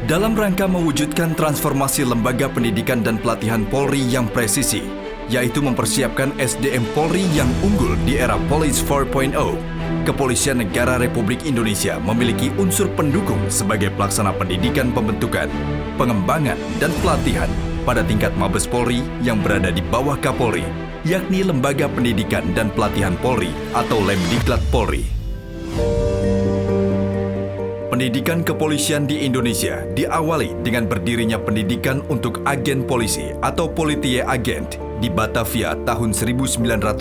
Dalam rangka mewujudkan transformasi lembaga pendidikan dan pelatihan Polri yang presisi, yaitu mempersiapkan SDM Polri yang unggul di era Police 4.0, Kepolisian Negara Republik Indonesia memiliki unsur pendukung sebagai pelaksana pendidikan pembentukan, pengembangan, dan pelatihan pada tingkat Mabes Polri yang berada di bawah Kapolri, yakni Lembaga Pendidikan dan Pelatihan Polri atau Lemdiklat Polri. Pendidikan kepolisian di Indonesia diawali dengan berdirinya pendidikan untuk agen polisi atau Politie Agent di Batavia tahun 1911.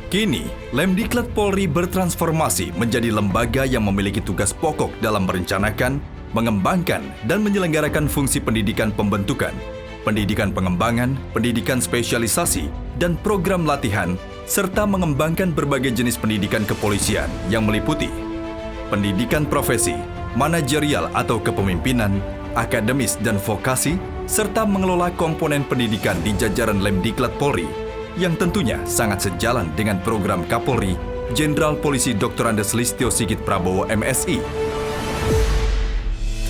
Kini, Lemdiklat Polri bertransformasi menjadi lembaga yang memiliki tugas pokok dalam merencanakan, mengembangkan, dan menyelenggarakan fungsi pendidikan pembentukan, pendidikan pengembangan, pendidikan spesialisasi, dan program latihan, serta mengembangkan berbagai jenis pendidikan kepolisian yang meliputi pendidikan profesi, manajerial atau kepemimpinan, akademis dan vokasi, serta mengelola komponen pendidikan di jajaran Lemdiklat Polri, yang tentunya sangat sejalan dengan program Kapolri, Jenderal Polisi Dr. Andes Listio Sigit Prabowo MSI.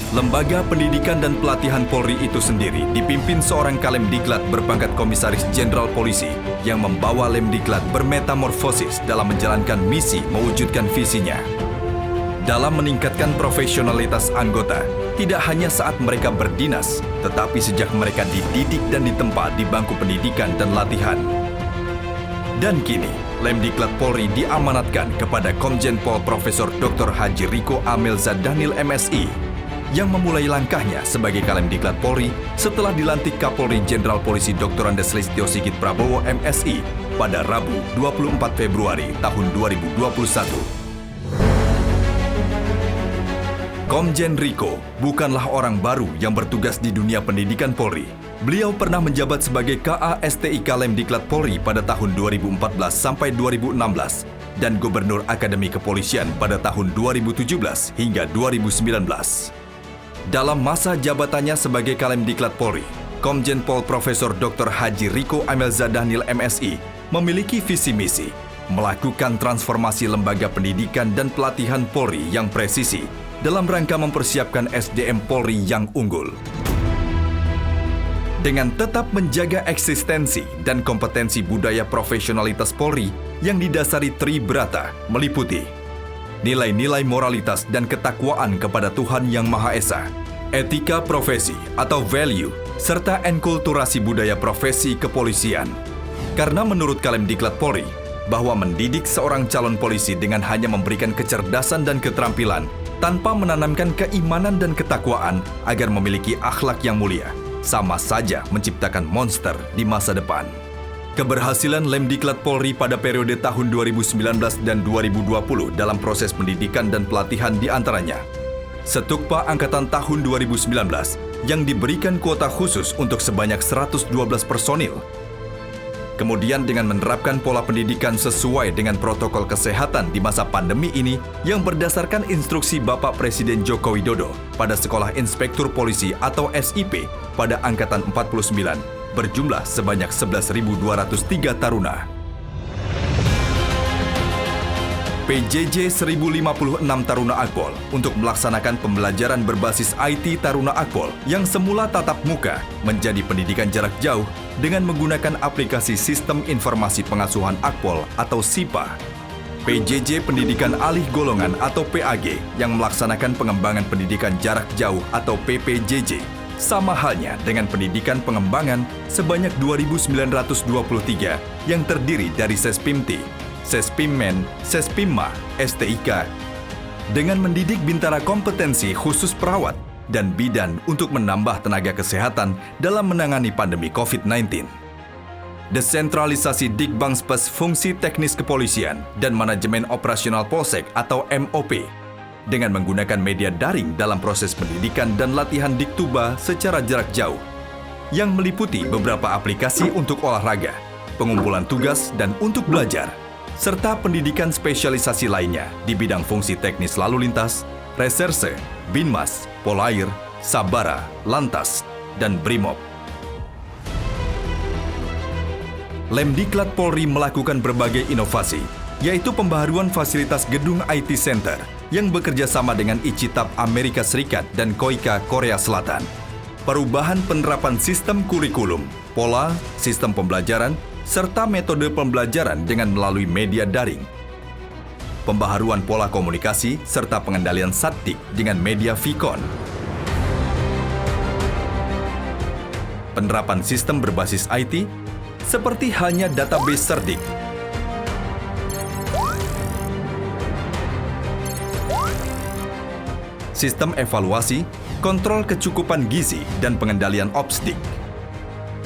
Lembaga Pendidikan dan Pelatihan Polri itu sendiri dipimpin seorang Kalemdiklat berpangkat Komisaris Jenderal Polisi yang membawa Lemdiklat bermetamorfosis dalam menjalankan misi mewujudkan visinya. Dalam meningkatkan profesionalitas anggota, tidak hanya saat mereka berdinas, tetapi sejak mereka dididik dan ditempa di bangku pendidikan dan latihan. Dan kini, Lemdiklat Polri diamanatkan kepada Komjen Pol Profesor Dr. Haji Riko Amelza Dhanil MSI, yang memulai langkahnya sebagai Kalemdiklat Polri setelah dilantik Kapolri Jenderal Polisi Dr. Andes Listio Sigit Prabowo MSI pada Rabu 24 Februari tahun 2021. Komjen Riko bukanlah orang baru yang bertugas di dunia pendidikan Polri. Beliau pernah menjabat sebagai KASTIK Lemdiklat Polri pada tahun 2014 sampai 2016 dan Gubernur Akademi Kepolisian pada tahun 2017 hingga 2019. Dalam masa jabatannya sebagai Kalemdiklat Polri, Komjen Pol Profesor Dr. Haji Riko Amelza Dhanil MSI memiliki visi misi melakukan transformasi lembaga pendidikan dan pelatihan Polri yang presisi dalam rangka mempersiapkan SDM Polri yang unggul. Dengan tetap menjaga eksistensi dan kompetensi budaya profesionalitas Polri yang didasari tribrata meliputi nilai-nilai moralitas dan ketakwaan kepada Tuhan Yang Maha Esa, etika profesi atau value, serta enkulturasi budaya profesi kepolisian. Karena menurut Kalemdiklat Polri, bahwa mendidik seorang calon polisi dengan hanya memberikan kecerdasan dan keterampilan tanpa menanamkan keimanan dan ketakwaan agar memiliki akhlak yang mulia, sama saja menciptakan monster di masa depan. Keberhasilan Lemdiklat Polri pada periode tahun 2019 dan 2020 dalam proses pendidikan dan pelatihan diantaranya Setukpa Angkatan tahun 2019 yang diberikan kuota khusus untuk sebanyak 112 personil. Kemudian dengan menerapkan pola pendidikan sesuai dengan protokol kesehatan di masa pandemi ini yang berdasarkan instruksi Bapak Presiden Joko Widodo pada Sekolah Inspektur Polisi atau SIP pada Angkatan 49 berjumlah sebanyak 11.203 taruna. PJJ 1056 Taruna Akpol untuk melaksanakan pembelajaran berbasis IT Taruna Akpol yang semula tatap muka menjadi pendidikan jarak jauh dengan menggunakan aplikasi Sistem Informasi Pengasuhan Akpol atau SIPA. PJJ Pendidikan Alih Golongan atau PAG yang melaksanakan pengembangan pendidikan jarak jauh atau PPJJ. Sama halnya dengan pendidikan pengembangan sebanyak 2.923 yang terdiri dari Sespimti, Sespimmen, Sespimma, STIK, dengan mendidik bintara kompetensi khusus perawat dan bidan untuk menambah tenaga kesehatan dalam menangani pandemi COVID-19. Desentralisasi Dikbangspes Fungsi Teknis Kepolisian dan Manajemen Operasional Polsek atau MOP, dengan menggunakan media daring dalam proses pendidikan dan latihan Diktuba secara jarak jauh, yang meliputi beberapa aplikasi untuk olahraga, pengumpulan tugas dan untuk belajar, serta pendidikan spesialisasi lainnya di bidang fungsi teknis lalu lintas, reserse, Binmas, Polair, Sabara, Lantas, dan Brimob. Lemdiklat Polri melakukan berbagai inovasi yaitu pembaharuan fasilitas gedung IT Center yang bekerja sama dengan Icitab Amerika Serikat dan Koika Korea Selatan. Perubahan penerapan sistem kurikulum, pola, sistem pembelajaran, serta metode pembelajaran dengan melalui media daring. Pembaharuan pola komunikasi serta pengendalian Satdik dengan media Vicon. Penerapan sistem berbasis IT seperti halnya database Cerdik. Sistem evaluasi, kontrol kecukupan gizi, dan pengendalian Opsdik.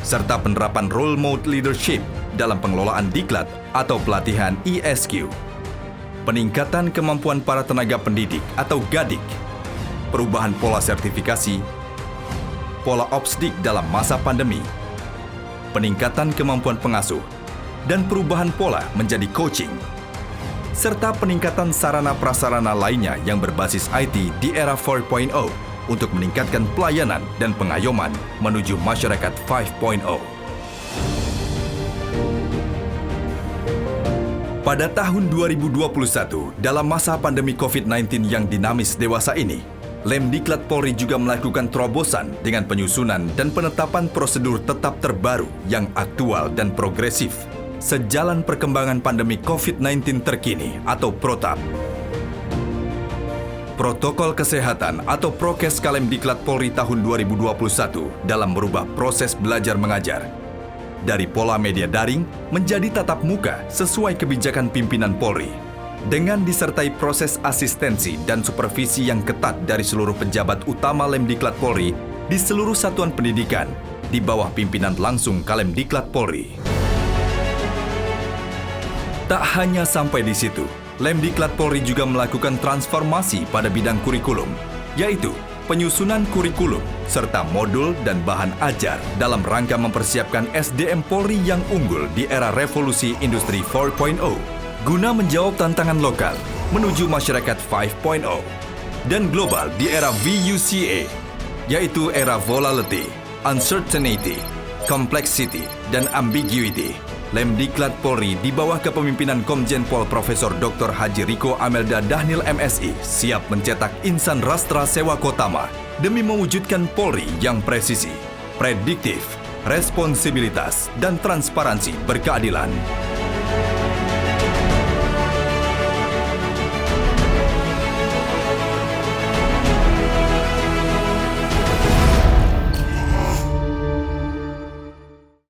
Serta penerapan role mode leadership dalam pengelolaan diklat atau pelatihan ESQ. Peningkatan kemampuan para tenaga pendidik atau GADIK. Perubahan pola sertifikasi, pola Opsdik dalam masa pandemi. Peningkatan kemampuan pengasuh, dan perubahan pola menjadi coaching. Serta peningkatan sarana-prasarana lainnya yang berbasis IT di era 4.0 untuk meningkatkan pelayanan dan pengayoman menuju masyarakat 5.0. Pada tahun 2021, dalam masa pandemi COVID-19 yang dinamis dewasa ini, Lemdiklat Polri juga melakukan terobosan dengan penyusunan dan penetapan prosedur tetap terbaru yang aktual dan progresif sejalan perkembangan pandemi COVID-19 terkini atau PROTAP. Protokol Kesehatan atau Prokes Kalemdiklat Polri tahun 2021 dalam merubah proses belajar mengajar dari pola media daring menjadi tatap muka sesuai kebijakan pimpinan Polri dengan disertai proses asistensi dan supervisi yang ketat dari seluruh pejabat utama Lemdiklat Polri di seluruh satuan pendidikan di bawah pimpinan langsung Kalemdiklat Polri. Tak hanya sampai di situ, Lemdiklat Polri juga melakukan transformasi pada bidang kurikulum, yaitu penyusunan kurikulum serta modul dan bahan ajar dalam rangka mempersiapkan SDM Polri yang unggul di era revolusi industri 4.0 guna menjawab tantangan lokal menuju masyarakat 5.0 dan global di era VUCA, yaitu era volatility, uncertainty, complexity, dan ambiguity. Lemdiklat Polri di bawah kepemimpinan Komjen Pol Profesor Dr. Haji Riko Amelda Dahnil MSI siap mencetak insan rastra sewa kotama demi mewujudkan Polri yang presisi, prediktif, responsibilitas, dan transparansi berkeadilan.